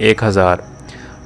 1000।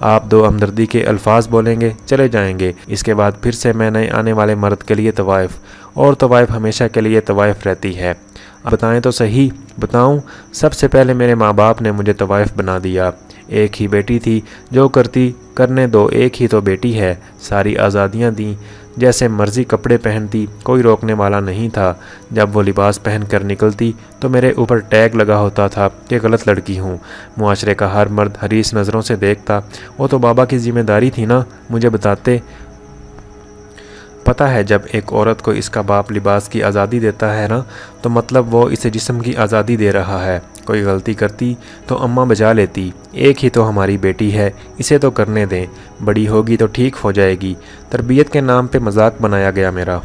آپ 2 ہمدردی کے الفاظ بولیں گے، چلے جائیں گے۔ اس کے بعد پھر سے میں نئے آنے والے مرد کے لیے طوائف، اور طوائف ہمیشہ کے لیے طوائف رہتی ہے۔ اب بتائیں تو صحیح۔ بتاؤں؟ سب سے پہلے میرے ماں باپ نے مجھے طوائف بنا دیا۔ ایک ہی بیٹی تھی، جو کرتی کرنے دو، ایک ہی تو بیٹی ہے۔ ساری آزادیاں دیں، جیسے مرضی کپڑے پہنتی، کوئی روکنے والا نہیں تھا۔ جب وہ لباس پہن کر نکلتی تو میرے اوپر ٹیگ لگا ہوتا تھا کہ غلط لڑکی ہوں۔ معاشرے کا ہر مرد حریص نظروں سے دیکھتا۔ وہ تو بابا کی ذمہ داری تھی نا، مجھے بتاتے۔ پتہ ہے جب ایک عورت کو اس کا باپ لباس کی آزادی دیتا ہے نا، تو مطلب وہ اسے جسم کی آزادی دے رہا ہے۔ کوئی غلطی کرتی تو اماں بجا لیتی، ایک ہی تو ہماری بیٹی ہے، اسے تو کرنے دیں، بڑی ہوگی تو ٹھیک ہو جائے گی۔ تربیت کے نام پہ مذاق بنایا گیا میرا۔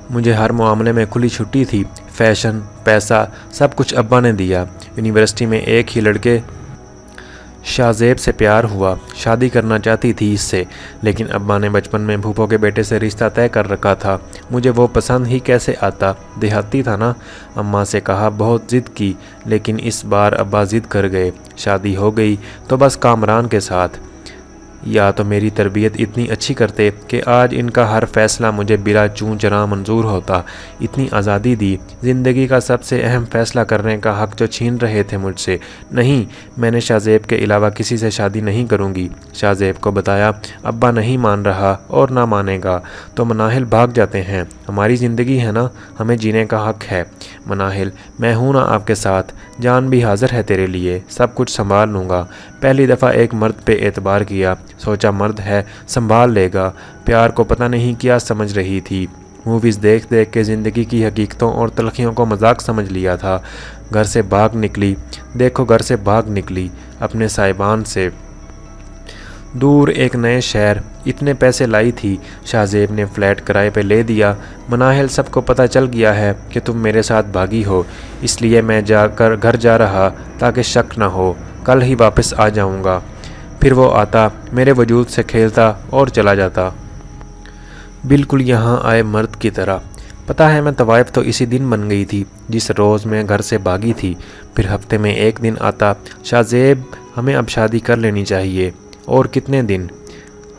مجھے ہر معاملے میں کھلی چھٹی تھی، فیشن، پیسہ، سب کچھ ابا نے دیا۔ یونیورسٹی میں ایک ہی لڑکے شاہ زیب سے پیار ہوا، شادی کرنا چاہتی تھی اس سے، لیکن ابا نے بچپن میں پھوپھو کے بیٹے سے رشتہ طے کر رکھا تھا۔ مجھے وہ پسند ہی کیسے آتا، دیہاتی تھا نا۔ اماں سے کہا، بہت ضد کی، لیکن اس بار ابا ضد کر گئے۔ شادی ہو گئی تو بس کامران کے ساتھ۔ یا تو میری تربیت اتنی اچھی کرتے کہ آج ان کا ہر فیصلہ مجھے بلا چوں چراں منظور ہوتا۔ اتنی آزادی دی، زندگی کا سب سے اہم فیصلہ کرنے کا حق جو چھین رہے تھے مجھ سے۔ نہیں، میں نے شاہ زیب کے علاوہ کسی سے شادی نہیں کروں گی۔ شاہ زیب کو بتایا، ابا نہیں مان رہا اور نہ مانے گا تو مناہل بھاگ جاتے ہیں۔ ہماری زندگی ہے نا، ہمیں جینے کا حق ہے۔ مناہل، میں ہوں نا آپ کے ساتھ، جان بھی حاضر ہے تیرے لیے، سب کچھ سنبھال لوں گا۔ پہلی دفعہ ایک مرد پہ اعتبار کیا، سوچا مرد ہے، سنبھال لے گا۔ پیار کو پتہ نہیں کیا سمجھ رہی تھی، موویز دیکھ دیکھ کے زندگی کی حقیقتوں اور تلخیوں کو مذاق سمجھ لیا تھا۔ گھر سے بھاگ نکلی، دیکھو گھر سے بھاگ نکلی، اپنے صاحبان سے دور ایک نئے شہر۔ اتنے پیسے لائی تھی، شاہ زیب نے فلیٹ کرائے پہ لے دیا۔ مناہل، سب کو پتہ چل گیا ہے کہ تم میرے ساتھ بھاگی ہو، اس لیے میں گھر جا رہا تاکہ شک نہ ہو، کل ہی واپس آ جاؤں گا۔ پھر وہ آتا، میرے وجود سے کھیلتا اور چلا جاتا، بالکل یہاں آئے مرد کی طرح۔ پتہ ہے میں طوائف تو اسی دن بن گئی تھی جس روز میں گھر سے بھاگی تھی۔ پھر ہفتے میں ایک دن آتا، شاہ زیب ہمیں اب شادی کر لینی چاہیے۔ اور کتنے دن؟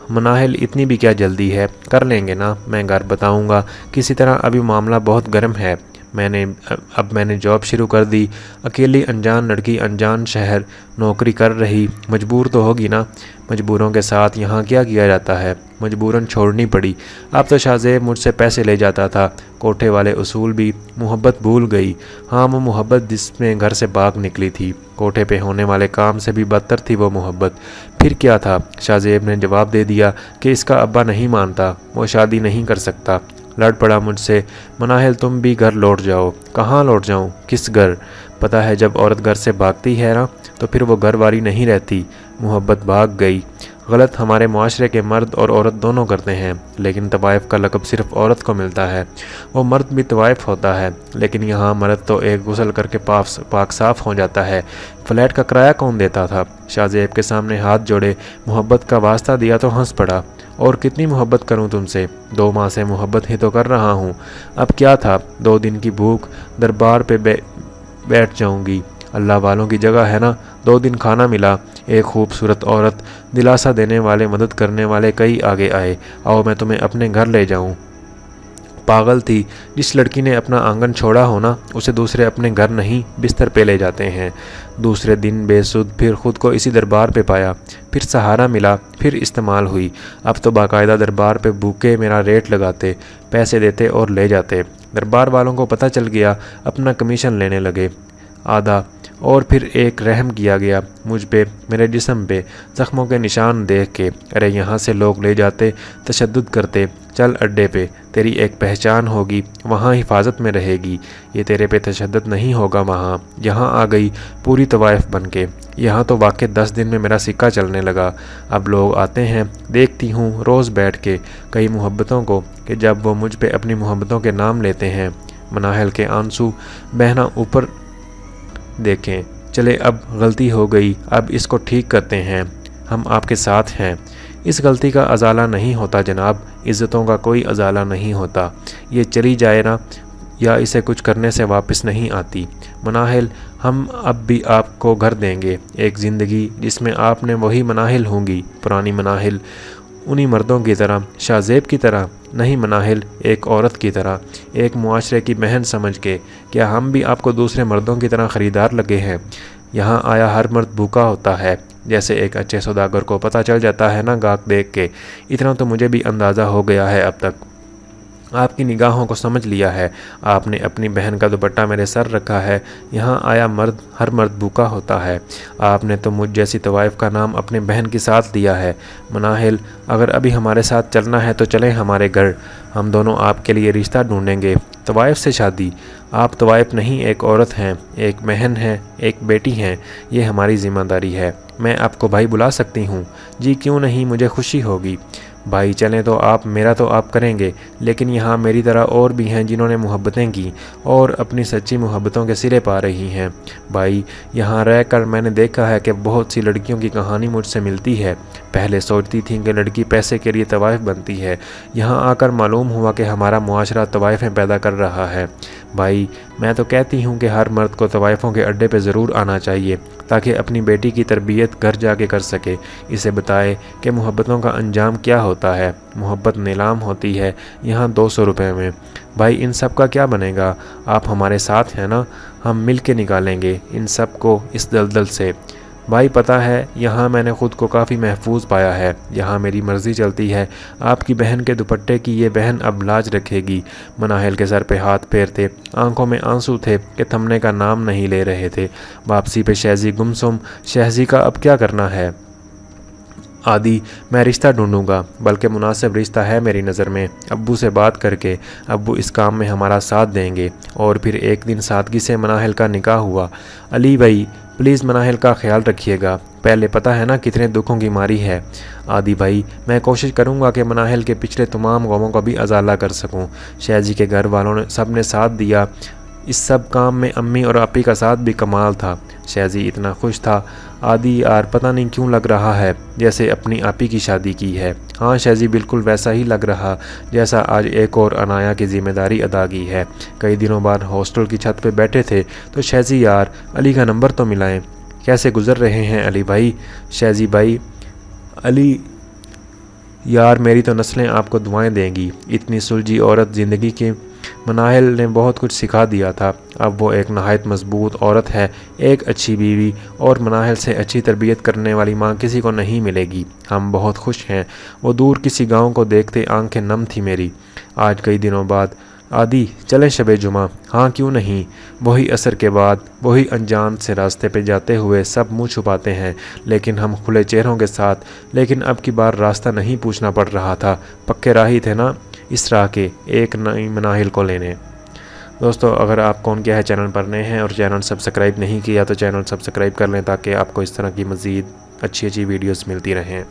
مناہل، اتنی بھی کیا جلدی ہے، کر لیں گے نا، میں گھر بتاؤں گا کسی طرح، ابھی معاملہ بہت گرم ہے۔ میں نے جاب شروع کر دی، اکیلی انجان لڑکی انجان شہر، نوکری کر رہی، مجبور تو ہوگی نا۔ مجبوروں کے ساتھ یہاں کیا کیا جاتا ہے، مجبوراً چھوڑنی پڑی۔ اب تو شاہ زیب مجھ سے پیسے لے جاتا تھا، کوٹھے والے اصول بھی، محبت بھول گئی۔ ہاں، وہ محبت جس میں گھر سے بھاگ نکلی تھی، کوٹھے پہ ہونے والے کام سے بھی بدتر تھی وہ محبت۔ پھر کیا تھا؟ شاہ زیب نے جواب دے دیا کہ اس کا ابا نہیں مانتا، وہ شادی نہیں کر سکتا۔ لڑ پڑا مجھ سے، مناہل تم بھی گھر لوٹ جاؤ۔ کہاں لوٹ جاؤں، کس گھر؟ پتہ ہے جب عورت گھر سے بھاگتی ہے نا، تو پھر وہ گھر والی نہیں رہتی، محبت بھاگ گئی۔ غلط ہمارے معاشرے کے مرد اور عورت دونوں کرتے ہیں، لیکن طوائف کا لقب صرف عورت کو ملتا ہے۔ وہ مرد بھی طوائف ہوتا ہے، لیکن یہاں مرد تو ایک غسل کر کے پاک صاف ہو جاتا ہے۔ فلیٹ کا کرایہ کون دیتا تھا؟ شاہ زیب کے سامنے ہاتھ جوڑے، محبت کا واسطہ دیا تو ہنس پڑا۔ اور کتنی محبت کروں تم سے، 2 ماہ سے محبت ہی تو کر رہا ہوں۔ اب کیا تھا، 2 دن کی بھوک، دربار پہ بیٹھ جاؤں گی، اللہ والوں کی جگہ ہے نا۔ 2 دن کھانا ملا، ایک خوبصورت عورت، دلاسا دینے والے، مدد کرنے والے کئی آگے آئے، آؤ میں تمہیں اپنے گھر لے جاؤں۔ پاگل تھی، جس لڑکی نے اپنا آنگن چھوڑا ہونا، اسے دوسرے اپنے گھر نہیں بستر پہ لے جاتے ہیں۔ دوسرے دن بے سود، پھر خود کو اسی دربار پہ پایا، پھر سہارا ملا، پھر استعمال ہوئی۔ اب تو باقاعدہ دربار پہ بھوکے میرا ریٹ لگاتے، پیسے دیتے اور لے جاتے۔ دربار والوں کو پتہ چل گیا، اپنا کمیشن لینے لگے آدھا۔ اور پھر ایک رحم کیا گیا مجھ پہ، میرے جسم پہ، زخموں کے نشان دیکھ کے۔ ارے یہاں سے لوگ لے جاتے، تشدد کرتے، چل اڈے پہ، تیری ایک پہچان ہوگی، وہاں حفاظت میں رہے گی، یہ تیرے پہ تشدد نہیں ہوگا وہاں۔ یہاں آ گئی پوری طوائف بن کے، یہاں تو واقع 10 دن میں میرا سکہ چلنے لگا۔ اب لوگ آتے ہیں، دیکھتی ہوں روز بیٹھ کے کئی محبتوں کو، کہ جب وہ مجھ پہ اپنی محبتوں کے نام لیتے ہیں۔ مناہل کے آنسو بہنا اوپر دیکھیں، چلے اب غلطی ہو گئی، اب اس کو ٹھیک کرتے ہیں، ہم آپ کے ساتھ ہیں۔ اس غلطی کا ازالہ نہیں ہوتا جناب، عزتوں کا کوئی ازالہ نہیں ہوتا، یہ چلی جائے نا، یا اسے کچھ کرنے سے واپس نہیں آتی۔ مناہل، ہم اب بھی آپ کو گھر دیں گے، ایک زندگی جس میں آپ نے وہی مناہل ہوں گی، پرانی مناہل، انہی مردوں کی طرح، شاہ زیب کی طرح نہیں، مناہل ایک عورت کی طرح، ایک معاشرے کی بہن سمجھ کے۔ کیا ہم بھی آپ کو دوسرے مردوں کی طرح خریدار لگے ہیں؟ یہاں آیا ہر مرد بھوکا ہوتا ہے، جیسے ایک اچھے سوداگر کو پتہ چل جاتا ہے نا گاہک دیکھ کے، اتنا تو مجھے بھی اندازہ ہو گیا ہے اب تک۔ آپ کی نگاہوں کو سمجھ لیا ہے، آپ نے اپنی بہن کا دوپٹہ میرے سر رکھا ہے، یہاں آیا ہر مرد بھوکا ہوتا ہے۔ آپ نے تو مجھ جیسی طوائف کا نام اپنے بہن کے ساتھ دیا ہے۔ مناہل، اگر ابھی ہمارے ساتھ چلنا ہے تو چلیں ہمارے گھر، ہم دونوں آپ کے لیے رشتہ ڈھونڈیں گے۔ طوائف سے شادی؟ آپ طوائف نہیں، ایک عورت ہیں، ایک بہن ہیں، ایک بیٹی ہیں، یہ ہماری ذمہ داری ہے۔ میں آپ کو بھائی بلا سکتی ہوں؟ جی کیوں نہیں، مجھے خوشی ہوگی۔ بھائی چلیں تو میرا تو آپ کریں گے، لیکن یہاں میری طرح اور بھی ہیں جنہوں نے محبتیں کی اور اپنی سچی محبتوں کے سرے پا رہی ہیں۔ بھائی، یہاں رہ کر میں نے دیکھا ہے کہ بہت سی لڑکیوں کی کہانی مجھ سے ملتی ہے۔ پہلے سوچتی تھیں کہ لڑکی پیسے کے لیے طوائف بنتی ہے، یہاں آ کر معلوم ہوا کہ ہمارا معاشرہ طوائفیں پیدا کر رہا ہے۔ بھائی، میں تو کہتی ہوں کہ ہر مرد کو طوائفوں کے اڈے پہ ضرور آنا چاہیے تاکہ اپنی بیٹی کی تربیت گھر جا کے کر سکے، اسے بتائے کہ محبتوں کا انجام کیا ہوتا ہے۔ محبت نیلام ہوتی ہے، یہاں 200 روپے میں۔ بھائی، ان سب کا کیا بنے گا؟ آپ ہمارے ساتھ ہیں نا؟ ہم مل کے نکالیں گے ان سب کو اس دلدل سے۔ بھائی، پتہ ہے یہاں میں نے خود کو کافی محفوظ پایا ہے، یہاں میری مرضی چلتی ہے۔ آپ کی بہن کے دوپٹے کی یہ بہن اب لاج رکھے گی۔ مناہل کے سر پہ ہاتھ پھیرتے، آنکھوں میں آنسو تھے کہ تھمنے کا نام نہیں لے رہے تھے۔ واپسی پہ شہزی گمسم، شہزی کا اب کیا کرنا ہے؟ عادی، میں رشتہ ڈھونڈوں گا، بلکہ مناسب رشتہ ہے میری نظر میں، ابو سے بات کر کے، ابو اس کام میں ہمارا ساتھ دیں گے۔ اور پھر ایک دن سادگی سے مناہل کا نکاح ہوا۔ علی بھائی، پلیز مناہل کا خیال رکھیے گا، پہلے پتہ ہے نا کتنے دکھوں کی ماری ہے۔ عادی بھائی، میں کوشش کروں گا کہ مناہل کے پچھلے تمام غموں کو بھی ازالہ کر سکوں۔ شہزی کے گھر والوں نے سب نے ساتھ دیا، اس سب کام میں امی اور آپی کا ساتھ بھی کمال تھا۔ شہزی اتنا خوش تھا، عادی یار پتہ نہیں کیوں لگ رہا ہے جیسے اپنی آپی کی شادی کی ہے۔ ہاں شہزی، بالکل ویسا ہی لگ رہا جیسا آج ایک اور عنایا کی ذمہ داری ادا کی ہے۔ کئی دنوں بعد ہاسٹل کی چھت پہ بیٹھے تھے تو شہزی یار، علی کا نمبر تو ملائیں، کیسے گزر رہے ہیں علی بھائی؟ شہزی بھائی، علی یار میری تو نسلیں آپ کو دعائیں دیں گی، اتنی سلجھی عورت زندگی کی۔ مناہل نے بہت کچھ سکھا دیا تھا، اب وہ ایک نہایت مضبوط عورت ہے، ایک اچھی بیوی، اور مناہل سے اچھی تربیت کرنے والی ماں کسی کو نہیں ملے گی۔ ہم بہت خوش ہیں۔ وہ دور کسی گاؤں کو دیکھتے آنکھیں نم تھی میری۔ آج کئی دنوں بعد، عادی چلیں شب جمعہ؟ ہاں کیوں نہیں۔ وہی عصر کے بعد، وہی انجان سے راستے پہ جاتے ہوئے سب منہ چھپاتے ہیں لیکن ہم کھلے چہروں کے ساتھ، لیکن اب کی بار راستہ نہیں پوچھنا پڑ رہا تھا، پکے راہی تھے نا اس راہ کے، ایک نئی مناہل کو لینے۔ دوستو، اگر آپ کون کیا ہے چینل پر نئے ہیں اور چینل سبسکرائب نہیں کیا تو چینل سبسکرائب کر لیں تاکہ آپ کو اس طرح کی مزید اچھی ویڈیوز ملتی رہیں۔